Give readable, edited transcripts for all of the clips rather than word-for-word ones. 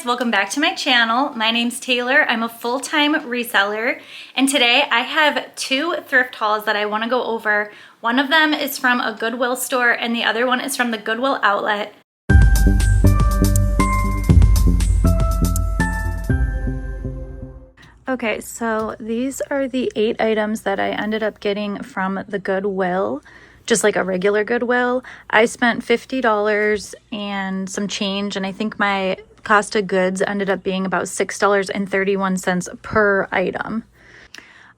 guys, welcome back to my channel. My name's Taylor. I'm a full-time reseller, and today I have two thrift hauls that I want to go over. One of them is from a Goodwill store and the other one is from the Goodwill Outlet. Okay, so these are the 8 items that I ended up getting from the Goodwill, just like a regular Goodwill. I spent $50 and some change, and I think my cost of goods ended up being about $6.31 per item.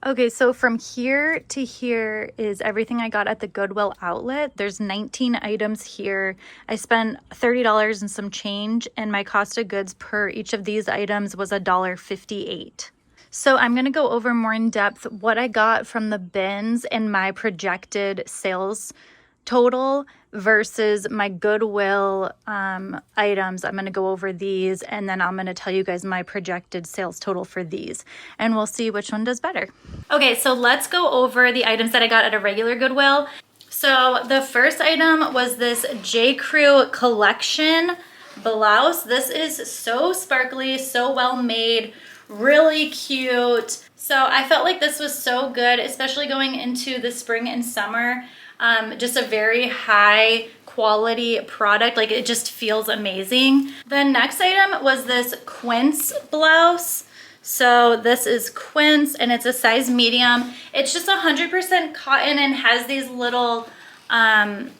Okay, so from here to here is everything I got at the Goodwill Outlet. There's 19 items here. I spent $30 and some change, and my cost of goods per each of these items was $1.58. So I'm going to go over more in depth what I got from the bins and my projected sales total versus my Goodwill items. I'm going to go over these, and then I'm going to tell you guys my projected sales total for these, and we'll see which one does better. Okay, so let's go over the items that I got at a regular Goodwill. So the first item was this J. Crew collection blouse. This is so sparkly, so well made, really cute. So I felt like this was so good, especially going into the spring and summer. Just a very high quality product. Like, it just feels amazing. The next item was this quince blouse. So this is quince and it's a size medium. It's just 100% cotton and has these little, I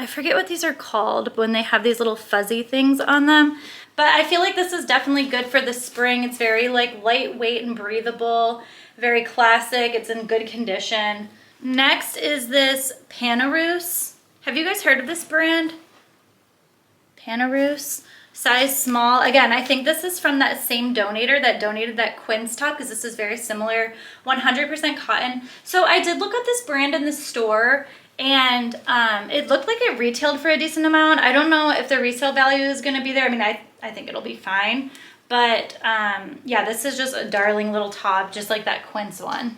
forget what these are called when they have these little fuzzy things on them. But I feel like this is definitely good for the spring. It's very like lightweight and breathable, very classic. It's in good condition. Next is this Panaroos. Have you guys heard of this brand? Panaroos, size small. Again, I think this is from that same donator that donated that quince top, because this is very similar, 100% cotton. So I did look at this brand in the store, and it looked like it retailed for a decent amount. I don't know if the resale value is going to be there. I mean, I think it'll be fine. But yeah, this is just a darling little top, just like that quince one.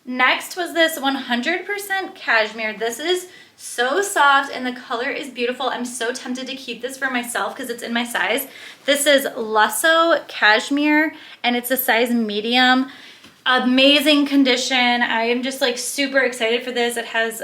Next was this 100% cashmere. This is so soft and the color is beautiful. I'm so tempted to keep this for myself because it's in my size. This is Lusso cashmere and it's a size medium. Amazing condition. I am just like super excited for this. It has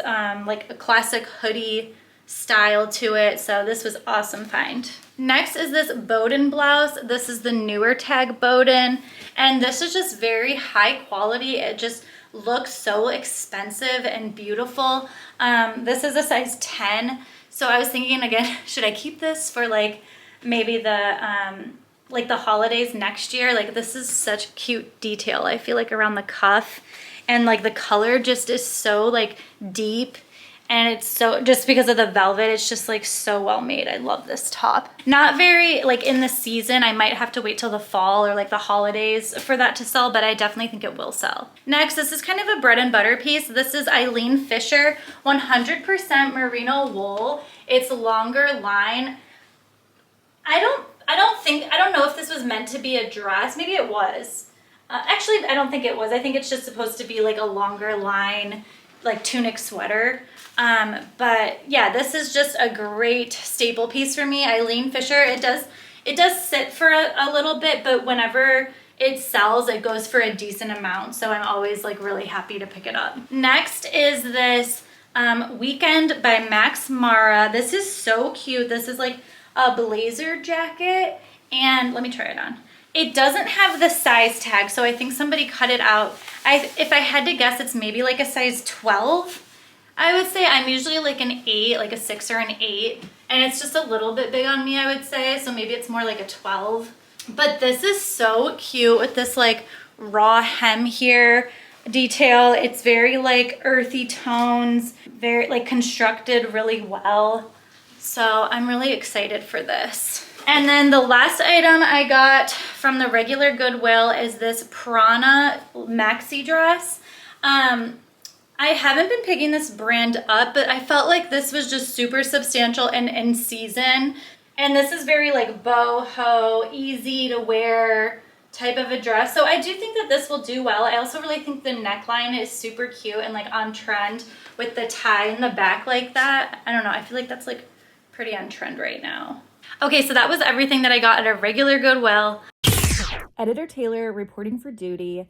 like a classic hoodie style to it, so this was awesome find. Next is this Bowden blouse. This is the newer tag Bowden, and this is just very high quality. It just looks so expensive and beautiful. This is a size 10, so I was thinking again, should I keep this for like maybe the holidays next year? Like, this is such cute detail, I feel like, around the cuff, and like the color just is so like deep, and it's so, just because of the velvet, it's just like so well made. I love this top. Not very like in the season. I might have to wait till the fall or like the holidays for that to sell, but I definitely think it will sell. Next, this is kind of a bread and butter piece. This is Eileen Fisher, 100% merino wool. It's longer line. I don't know if this was meant to be a dress. Maybe it was. Actually, I don't think it was. I think it's just supposed to be like a longer line, like tunic sweater. But yeah, this is just a great staple piece for me. Eileen Fisher, it does sit for a little bit, but whenever it sells, it goes for a decent amount. So I'm always like really happy to pick it up. Next is this Weekend by Max Mara. This is so cute. This is like a blazer jacket, and let me try it on. It doesn't have the size tag, so I think somebody cut it out. If I had to guess, it's maybe like a size 12. I would say I'm usually like an 8, like a 6 or an 8, and it's just a little bit big on me, I would say, so maybe it's more like a 12. But this is so cute with this like raw hem here detail. It's very like earthy tones, very like constructed really well. So I'm really excited for this. And then the last item I got from the regular Goodwill is this Prana maxi dress. I haven't been picking this brand up, but I felt like this was just super substantial and in season. And this is very like boho, easy to wear type of a dress. So I do think that this will do well. I also really think the neckline is super cute and like on trend with the tie in the back like that. I don't know, I feel like that's like pretty on trend right now. Okay, so that was everything that I got at a regular Goodwill. Editor Taylor reporting for duty.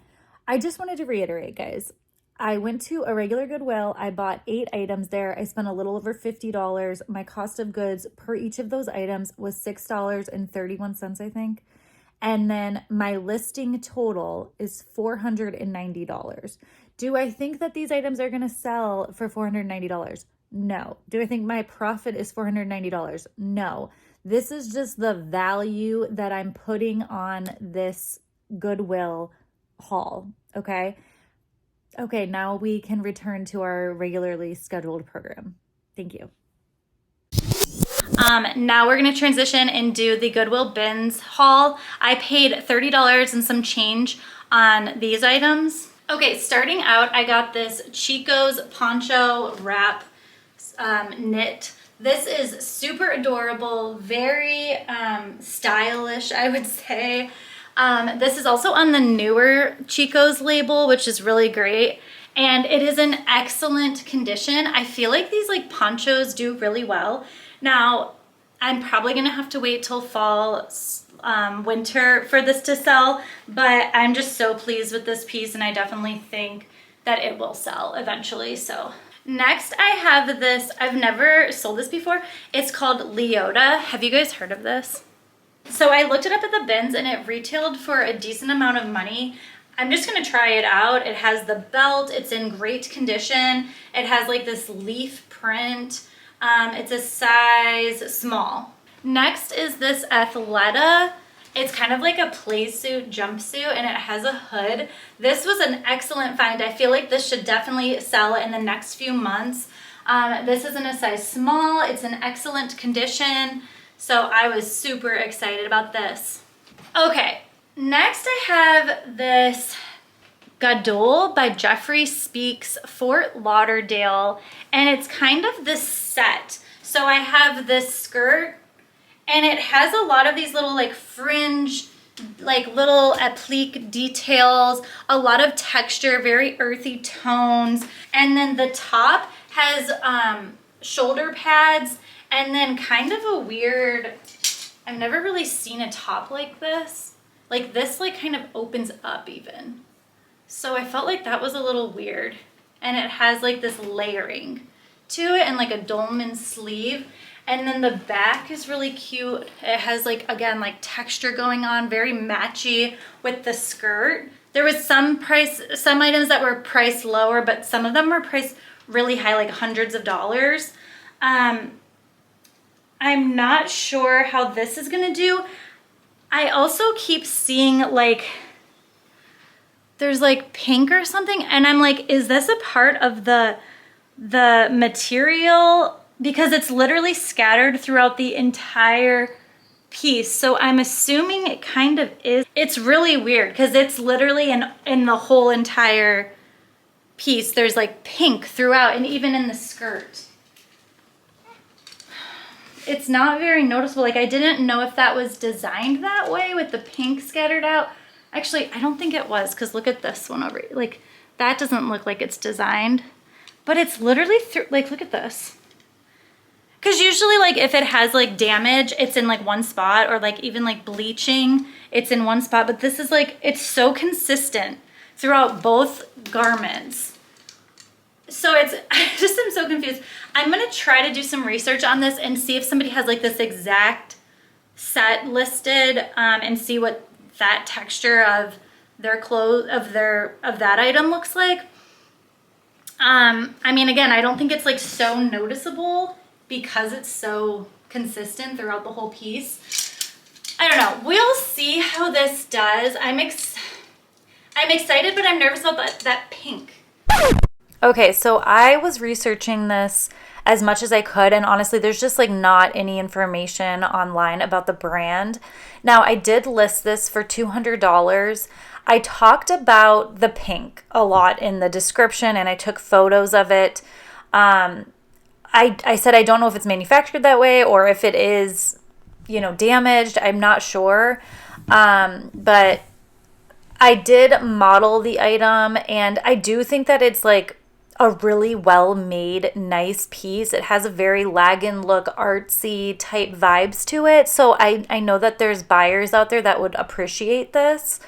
I just wanted to reiterate, guys. I went to a regular Goodwill. I bought 8 items there. I spent a little over $50. My cost of goods per each of those items was $6.31, I think. And then my listing total is $490. Do I think that these items are going to sell for $490? No. Do I think my profit is $490? No. This is just the value that I'm putting on this Goodwill haul, okay? Okay, now we can return to our regularly scheduled program. Thank you. Now we're going to transition and do the Goodwill bins haul. I paid $30 and some change on these items. Okay, starting out, I got this Chico's poncho wrap knit. This is super adorable, very stylish, I would say. This is also on the newer Chico's label, which is really great. And it is in excellent condition. I feel like these like ponchos do really well. Now, I'm probably gonna have to wait till fall, winter for this to sell, but I'm just so pleased with this piece and I definitely think that it will sell eventually, so. Next, I have this, I've never sold this before. It's called Leota. Have you guys heard of this? So I looked it up at the bins and it retailed for a decent amount of money. I'm just gonna try it out. It has the belt, it's in great condition. It has like this leaf print. It's a size small. Next is this Athleta. It's kind of like a play suit jumpsuit and it has a hood. This was an excellent find. I feel like this should definitely sell in the next few months. This is in a size small. It's in excellent condition. So I was super excited about this. Okay, next I have this Goodwill by Jeffrey Speaks Fort Lauderdale, and it's kind of this set. So I have this skirt, and it has a lot of these little like fringe, like little applique details, a lot of texture, very earthy tones, and then the top has shoulder pads, and then kind of a weird, I've never really seen a top like this. Like this like kind of opens up even. So I felt like that was a little weird. And it has like this layering to it and like a dolman sleeve. And then the back is really cute. It has like, again, like texture going on, very matchy with the skirt. There was some items that were priced lower, but some of them were priced really high, like hundreds of dollars. I'm not sure how this is gonna do. I also keep seeing like, there's like pink or something, and I'm like, is this a part of the material? Because it's literally scattered throughout the entire piece. So I'm assuming it kind of is. It's really weird because it's literally in the whole entire piece. There's like pink throughout and even in the skirt. It's not very noticeable. Like I didn't know if that was designed that way with the pink scattered out. Actually, I don't think it was, because look at this one over here. Like that doesn't look like it's designed, but it's literally like, look at this. Because usually like if it has like damage, it's in like one spot, or like even like bleaching, it's in one spot. But this is like, it's so consistent throughout both garments. So it's, I just am so confused. I'm going to try to do some research on this and see if somebody has like this exact set listed, and see what that texture of their clothes, of that item looks like. I mean, again, I don't think it's like so noticeable because it's so consistent throughout the whole piece. I don't know. We'll see how this does. I'm excited, but I'm nervous about that pink. Okay, so I was researching this as much as I could, and honestly, there's just like not any information online about the brand. Now, I did list this for $200. I talked about the pink a lot in the description, and I took photos of it. I said I don't know if it's manufactured that way or if it is, damaged. I'm not sure. But I did model the item, and I do think that it's like a really well-made, nice piece. It has a very Lagan look, artsy type vibes to it. So I know that there's buyers out there that would appreciate this.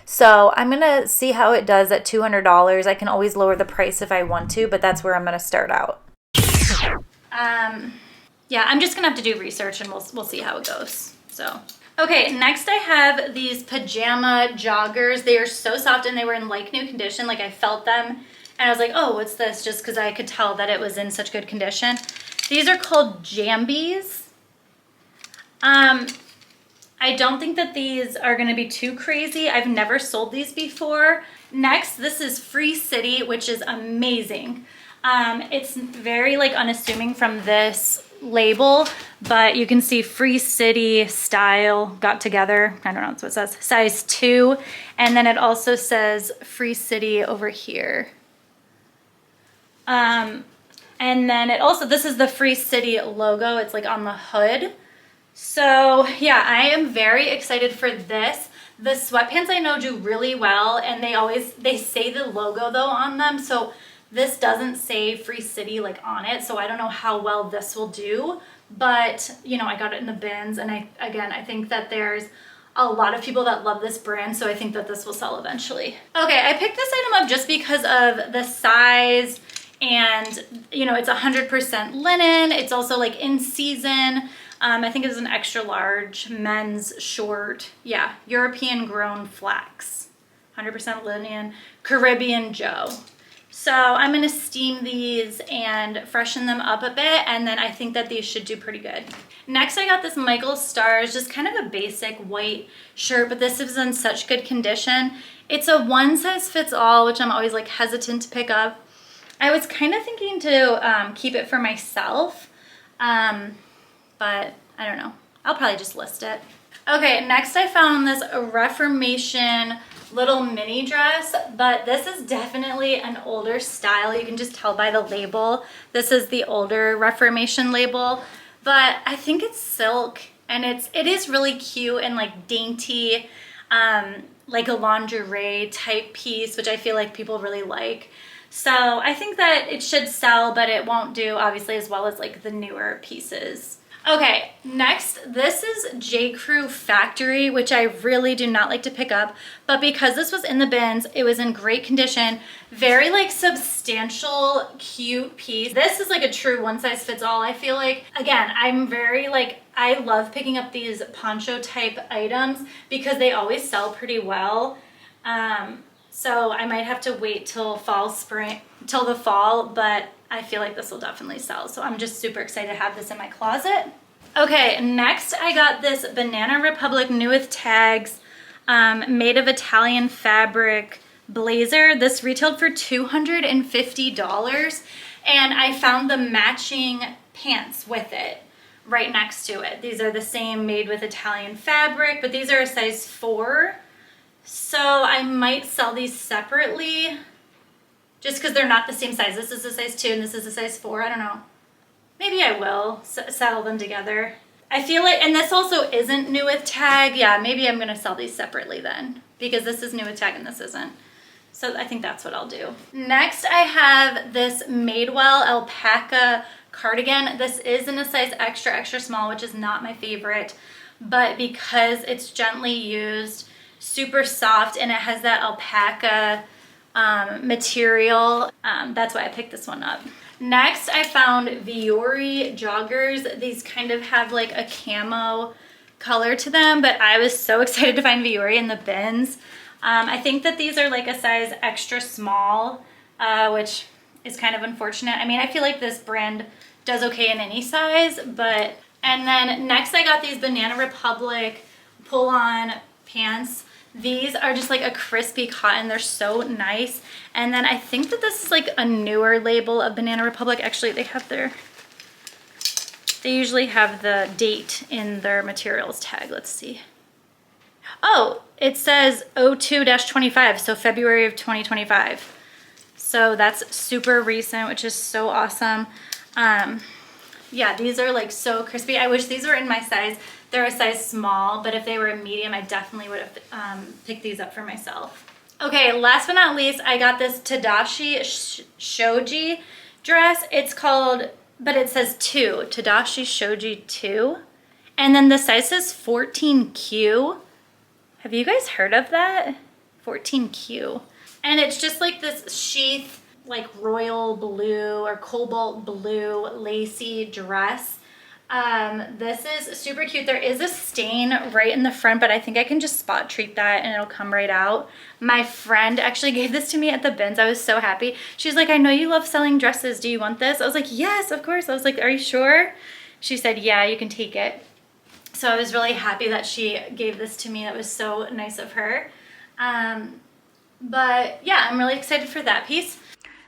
So I'm going to see how it does at $200. I can always lower the price if I want to, but that's where I'm going to start out. Yeah, I'm just going to have to do research and we'll see how it goes. So, okay, next I have these pajama joggers. They are so soft and they were in like new condition. Like I felt them and I was like, oh, what's this? Just because I could tell that it was in such good condition. These are called Jambies. I don't think that these are going to be too crazy. I've never sold these before. Next, this is Free City, which is amazing. It's very like unassuming from this label, but you can see Free City style got together. I don't know, that's what it says. Size 2. And then it also says Free City over here. And then it also, this is the Free City logo. It's like on the hood. So yeah, I am very excited for this. The sweatpants I know do really well, and they say the logo though on them. So this doesn't say Free City like on it. So I don't know how well this will do, but you know, I got it in the bins, and I think that there's a lot of people that love this brand. So I think that this will sell eventually. Okay, I picked this item up just because of the size, and you know, it's 100% linen. It's also like in season. I think it was an extra large men's short. Yeah, European grown flax, 100% linen, Caribbean Joe. So I'm going to steam these and freshen them up a bit, and then I think that these should do pretty good. Next, I got this Michael Stars, just kind of a basic white shirt, but this is in such good condition. It's a one size fits all, which I'm always like hesitant to pick up. I was kind of thinking to keep it for myself, but I don't know. I'll probably just list it. Okay, next I found this Reformation little mini dress, but this is definitely an older style. You can just tell by the label. This is the older Reformation label, but I think it's silk, and it is really cute and like dainty, like a lingerie type piece, which I feel like people really like. So I think that it should sell, but it won't do obviously as well as like the newer pieces. Okay, next, this is J. Crew Factory, which I really do not like to pick up, but because this was in the bins, it was in great condition, very like substantial, cute piece. This is like a true one size fits all, I feel like. Again, I'm very like, I love picking up these poncho type items because they always sell pretty well. So I might have to wait till the fall, but I feel like this will definitely sell. So I'm just super excited to have this in my closet. Okay, next I got this Banana Republic New with Tags, made of Italian fabric blazer. This retailed for $250, and I found the matching pants with it right next to it. These are the same, made with Italian fabric, but these are a size 4. So I might sell these separately just because they're not the same size. This is a size 2 and this is a size 4. I don't know. Maybe I will sell them together. I feel like, and this also isn't new with tag. Yeah, maybe I'm going to sell these separately then because this is new with tag and this isn't. So I think that's what I'll do. Next, I have this Madewell alpaca cardigan. This is in a size extra, extra small, which is not my favorite, but because it's gently used, super soft, and it has that alpaca material, that's why I picked this one up. Next, I found Viore joggers. These kind of have like a camo color to them, but I was so excited to find Viore in the bins. I think that these are like a size extra small, which is kind of unfortunate. I mean, I feel like this brand does okay in any size, but, and then next I got these Banana Republic pull-on pants. These are just like a crispy cotton. They're so nice. And then I think that this is like a newer label of Banana Republic. Actually, they usually have the date in their materials tag. Let's see. Oh, it says 02-25, so February of 2025. So that's super recent, which is so awesome. Yeah, these are like so crispy. I wish these were in my size. They're a size small, but if they were a medium, I definitely would have picked these up for myself. Okay, last but not least, I got this Tadashi Shoji dress. It's called, but it says 2, Tadashi Shoji 2. And then the size says 14Q. Have you guys heard of that? 14Q. And it's just like this sheath, like royal blue or cobalt blue lacy dress. This is super cute. There is a stain right in the front, but I think I can just spot treat that and it'll come right out. My friend actually gave this to me at the bins. I was so happy. She's like, I know you love selling dresses. Do you want this? I was like, yes, of course. I was like, are you sure? She said, yeah, you can take it. So I was really happy that she gave this to me. That was so nice of her. But yeah, I'm really excited for that piece.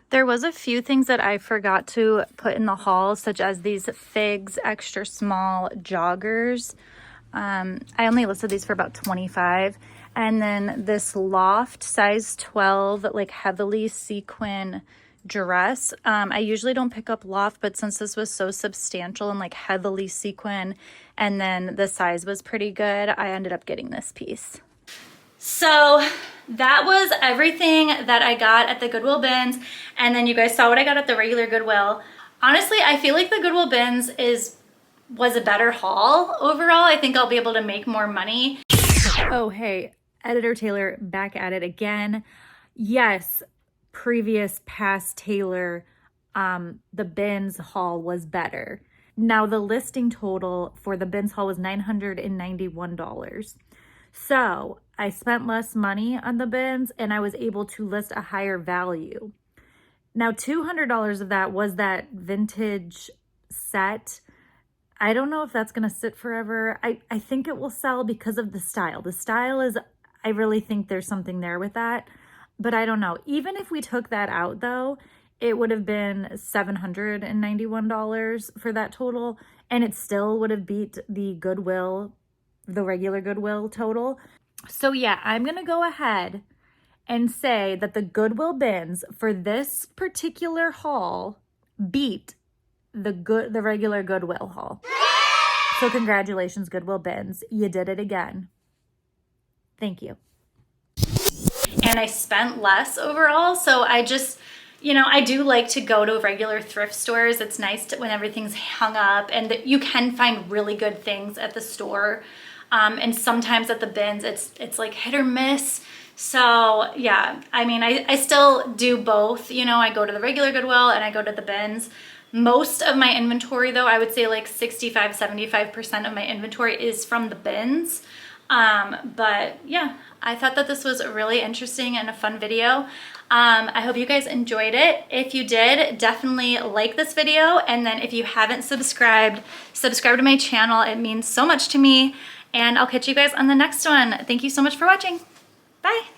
There was a few things that I forgot to put in the haul, such as these Figs extra small joggers. I only listed these for about $25. And then this Loft size 12, like heavily sequin dress. I usually don't pick up Loft, but since this was so substantial and like heavily sequin, and then the size was pretty good, I ended up getting this piece. So that was everything that I got at the Goodwill bins. And then you guys saw what I got at the regular Goodwill. Honestly, I feel like the Goodwill bins was a better haul overall. I think I'll be able to make more money. Oh, hey, Editor Taylor back at it again. Yes, past Taylor, the bins haul was better. Now the listing total for the bins haul was $991. So I spent less money on the bins and I was able to list a higher value. Now $200 of that was that vintage set. I don't know if that's going to sit forever. I think it will sell because of the style. The style is, I really think there's something there with that, but I don't know. Even if we took that out though, it would have been $791 for that total, and it still would have beat the Goodwill, the regular Goodwill total. So yeah, I'm going to go ahead and say that the Goodwill bins for this particular haul beat the regular Goodwill haul. So congratulations, Goodwill bins. You did it again. Thank you. And I spent less overall. So I just, I do like to go to regular thrift stores. It's nice when everything's hung up and that you can find really good things at the store. And sometimes at the bins, it's like hit or miss. So yeah, I mean, I still do both. I go to the regular Goodwill and I go to the bins. Most of my inventory though, I would say like 65-75% of my inventory is from the bins. But yeah, I thought that this was really interesting and a fun video. I hope you guys enjoyed it. If you did, definitely like this video. And then if you haven't subscribed, subscribe to my channel. It means so much to me. And I'll catch you guys on the next one. Thank you so much for watching. Bye.